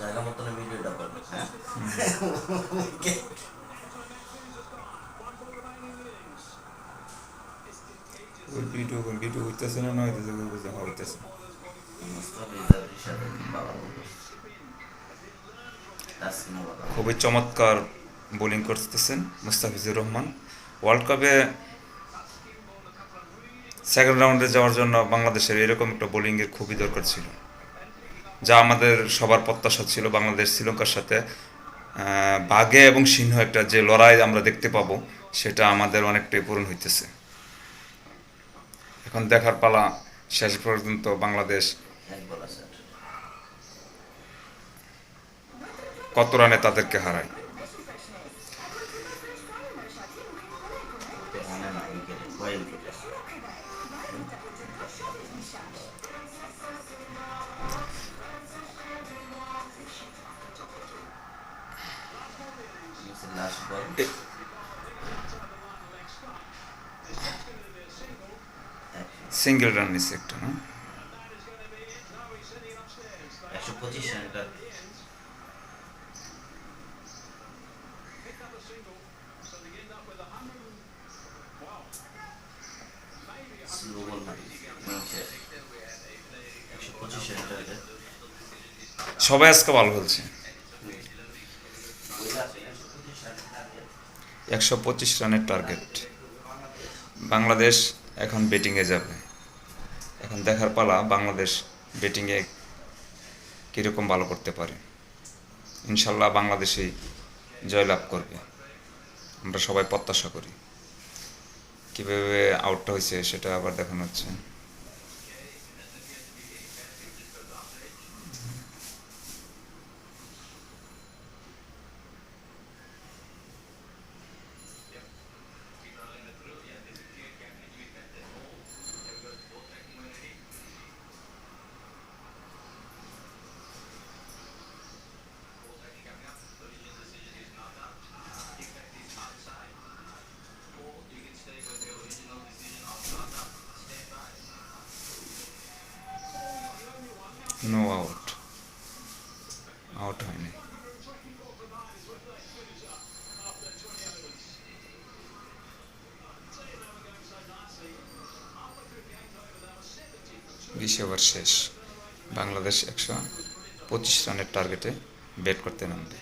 জায়গা মতন ভিডিওটা করবে, হ্যাঁ। ওই ভিডিও ভিডিও হইতেছে না হইতেছে বুঝতে হইতেছে। মুস্তাফিজের সাথে বাবা তাসকিনও বাবা। খুবই চমৎকার বোলিং করতেছেন মুস্তাফিজুর রহমান। ওয়ার্ল্ড কাপে সেকেন্ড রাউন্ডে যাওয়ার জন্য বাংলাদেশের এরকম একটা বোলিংয়ের খুবই দরকার ছিল, যা আমাদের সবার প্রত্যাশা ছিল। বাংলাদেশ শ্রীলঙ্কার সাথে বাঘে এবং সিংহ একটা যে লড়াই আমরা দেখতে পাবো, সেটা আমাদের অনেকটাই পূরণ হইতেছে। এখন দেখার পালা শেষ পর্যন্ত বাংলাদেশ এক বলা স্যার, কত রানে তাদেরকে হারায়। রানে না উইকেটে, কয় উইকেটে। লাস্ট বল, সিঙ্গেল রান নিচ্ছে একটা, না? 125 রানটা স্লো বল মারি, 125 রানটা। সবাই আজকে ভালো খেলছে। 125 রানের টার্গেট। বাংলাদেশ এখন ব্যাটিংয়ে যাবে। এখন দেখার পালা বাংলাদেশ ব্যাটিংয়ে কীরকম ভালো করতে পারে। ইনশাল্লাহ বাংলাদেশই জয়লাভ করবে, আমরা সবাই প্রত্যাশা করি। কীভাবে আউটটা হয়েছে সেটা আবার দেখানো হচ্ছে। নো আউট, আউট হয়নি। 20 ওভার শেষ। বাংলাদেশ 125 রানের টার্গেটে ব্যাট করতে নামবে।